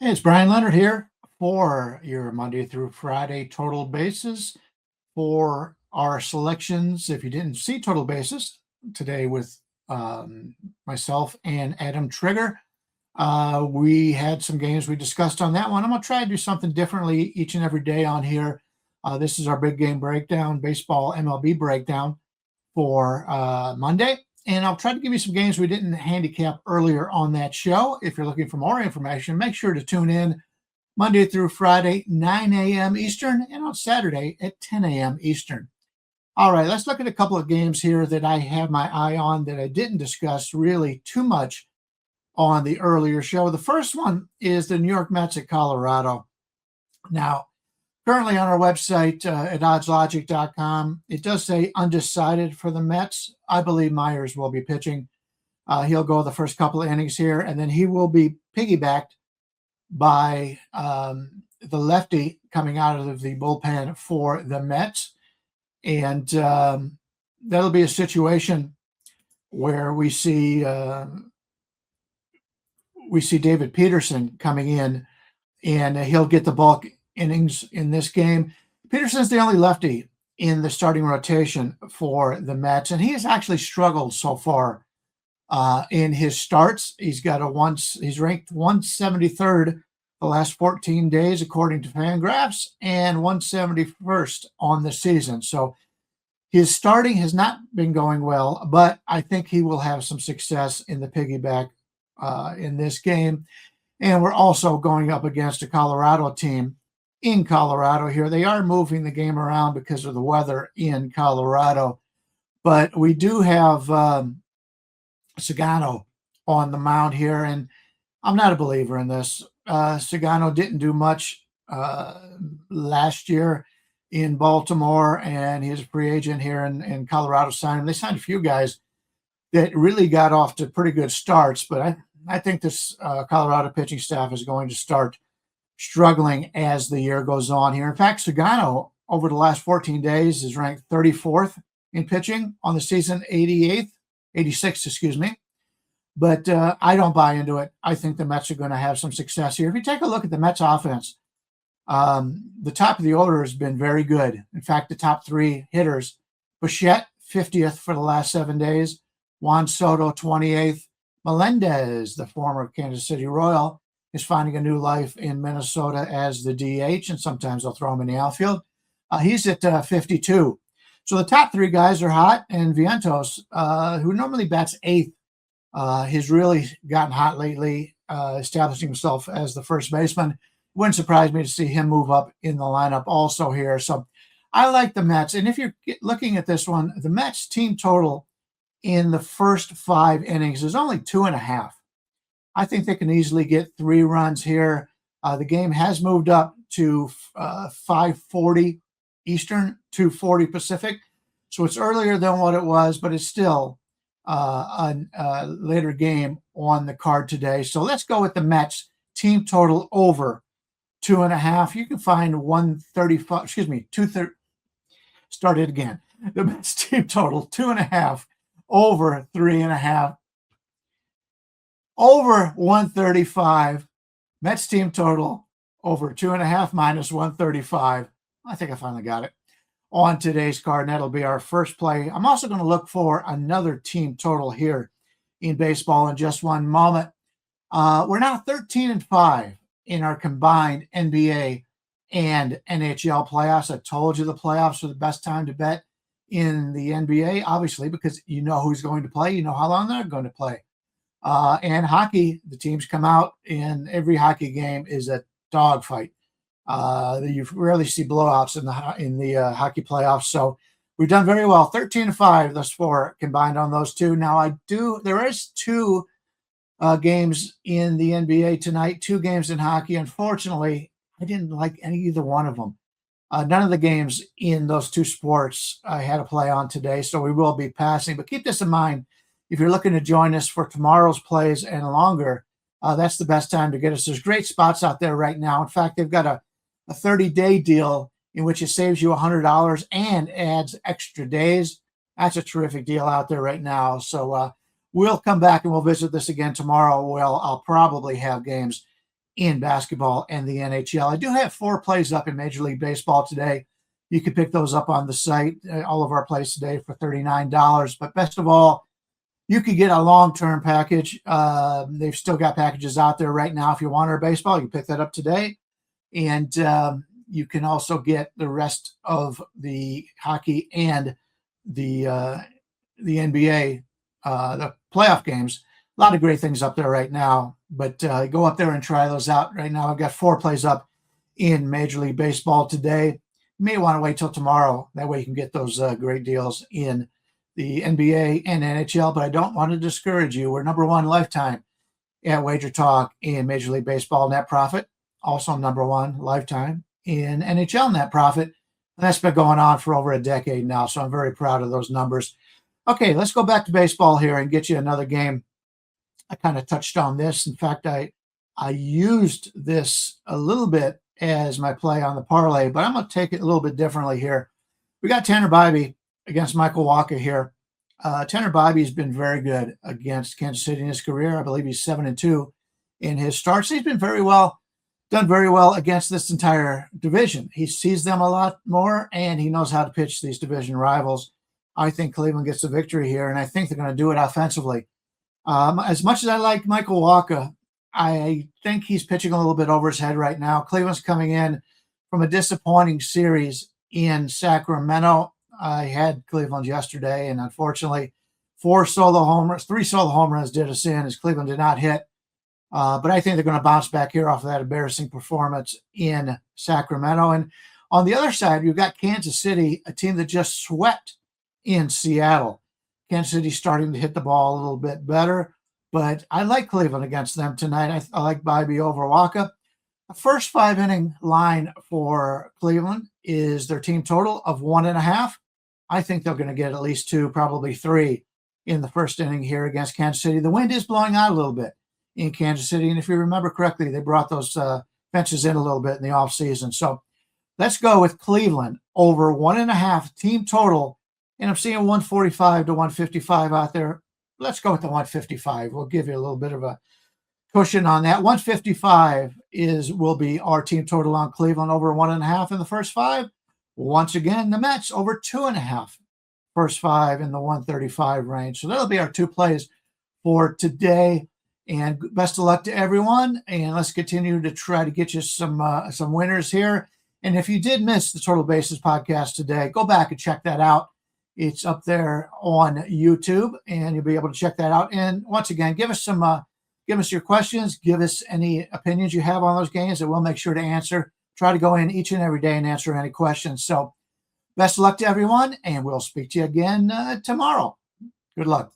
Hey, it's Bryan Leonard here for your Monday through Friday total basis for our selections. If you didn't see total basis today with myself and Adam Trigger, we had some games we discussed on that one. I'm going to try to do something differently each and every day on here. This is our big game breakdown, baseball MLB breakdown for Monday. And I'll try to give you some games we didn't handicap earlier on that show. If you're looking for more information, make sure to tune in Monday through Friday, 9 a.m. Eastern, and on Saturday at 10 a.m. Eastern. All right, let's look at a couple of games here that I have my eye on that I didn't discuss really too much on the earlier show. The first one is the New York Mets at Colorado. Now, currently on our website at oddslogic.com, it does say undecided for the Mets. I believe Myers will be pitching. He'll go the first couple of innings here, and then he will be piggybacked by the lefty coming out of the bullpen for the Mets. And that'll be a situation where we see David Peterson coming in, and he'll get the bulk innings in this game. Peterson's the only lefty in the starting rotation for the Mets, and he has actually struggled so far in his starts. He's ranked 173rd the last 14 days according to Fangraphs, and 171st on the season. So his starting has not been going well, but I think he will have some success in the piggyback in this game. And we're also going up against a Colorado team in Colorado here. They are moving the game around because of the weather in Colorado, but we do have Sagano on the mound here, and I'm not a believer in this. Sagano didn't do much last year in Baltimore, and he's a free agent here in Colorado. They signed a few guys that really got off to pretty good starts, but I think this Colorado pitching staff is going to start struggling as the year goes on here. In fact, Sagano over the last 14 days is ranked 34th in pitching on the season, 86th, excuse me. But I don't buy into it. I think the Mets are going to have some success here. If you take a look at the Mets offense, the top of the order has been very good. In fact, the top three hitters, Bichette, 50th for the last 7 days, Juan Soto, 28th, Melendez, the former Kansas City Royal, is finding a new life in Minnesota as the DH, and sometimes they'll throw him in the outfield. He's at 52. So the top three guys are hot, and Vientos, who normally bats 8th, has really gotten hot lately, establishing himself as the first baseman. It wouldn't surprise me to see him move up in the lineup also here. So I like the Mets. And if you're looking at this one, the Mets team total in the first 5 innings is only 2.5. I think they can easily get 3 runs here. The game has moved up to 5:40 Eastern, 2:40 Pacific. So it's earlier than what it was, but it's still a later game on the card today. So let's go with the Mets team total over 2.5. You can find 230. Start it again. The Mets team total 2.5 over 3.5. Over 135. Mets team total over 2.5 minus 135. I think I finally got it on today's card, and that'll be our first play. I'm also going to look for another team total here in baseball in just one moment. We're now 13-5 in our combined NBA and NHL playoffs. I told you the playoffs are the best time to bet in the NBA, obviously, because you know who's going to play, you know how long they're going to play. And hockey, the teams come out, and every hockey game is a dogfight. You rarely see blowouts in the hockey playoffs. So we've done very well. 13-5 thus far combined on those two. Now there is 2 games in the NBA tonight, 2 games in hockey. Unfortunately, I didn't like either one of them. None of the games in those 2 sports I had to play on today, so we will be passing. But keep this in mind. If you're looking to join us for tomorrow's plays and longer, that's the best time to get us. There's great spots out there right now. In fact, they've got a 30-day deal in which it saves you $100 and adds extra days. That's a terrific deal out there right now. So we'll come back and we'll visit this again tomorrow. Well, I'll probably have games in basketball and the NHL. I do have 4 plays up in Major League Baseball today. You can pick those up on the site, all of our plays today for $39. But best of all, you could get a long-term package. They've still got packages out there right now. If you want our baseball, you can pick that up today. And you can also get the rest of the hockey and the NBA, the playoff games. A lot of great things up there right now. But go up there and try those out right now. I've got 4 plays up in Major League Baseball today. You may want to wait till tomorrow. That way you can get those great deals in the NBA and NHL. But I don't want to discourage you. We're number 1 lifetime at Wager Talk in Major League Baseball net profit. Also number 1 lifetime in NHL net profit. And that's been going on for over a decade now. So I'm very proud of those numbers. Okay, let's go back to baseball here and get you another game. I kind of touched on this. In fact, I used this a little bit as my play on the parlay, but I'm going to take it a little bit differently here. We got Tanner Bybee against Michael Wacha here. Tanner Bybee has been very good against Kansas City in his career. I believe he's 7-2 in his starts. He's been done very well against this entire division. He sees them a lot more, and he knows how to pitch these division rivals. I think Cleveland gets a victory here, and I think they're going to do it offensively. As much as I like Michael Wacha, I think he's pitching a little bit over his head right now. Cleveland's coming in from a disappointing series in Sacramento. I had Cleveland yesterday, and unfortunately, 3 solo home runs did us in as Cleveland did not hit. But I think they're going to bounce back here off of that embarrassing performance in Sacramento. And on the other side, you've got Kansas City, a team that just swept in Seattle. Kansas City starting to hit the ball a little bit better, but I like Cleveland against them tonight. I like Bybee over Wacha. The first 5-inning line for Cleveland is their team total of 1.5. I think they're going to get at least 2, probably 3 in the first inning here against Kansas City. The wind is blowing out a little bit in Kansas City, and if you remember correctly, they brought those fences in a little bit in the offseason. So let's go with Cleveland over 1.5 team total. And I'm seeing 145 to 155 out there. Let's go with the 155. We'll give you a little bit of a cushion on that. 155 will be our team total on Cleveland over 1.5 in the first 5. Once again, the Mets over 2.5 first 5 in the 135 range. So that'll be our 2 plays for today. And best of luck to everyone. And let's continue to try to get you some winners here. And if you did miss the Total Bases podcast today, go back and check that out. It's up there on YouTube, and you'll be able to check that out. And once again, give us your questions, give us any opinions you have on those games, and we'll make sure to answer. Try to go in each and every day and answer any questions. So best of luck to everyone, and we'll speak to you again tomorrow. Good luck.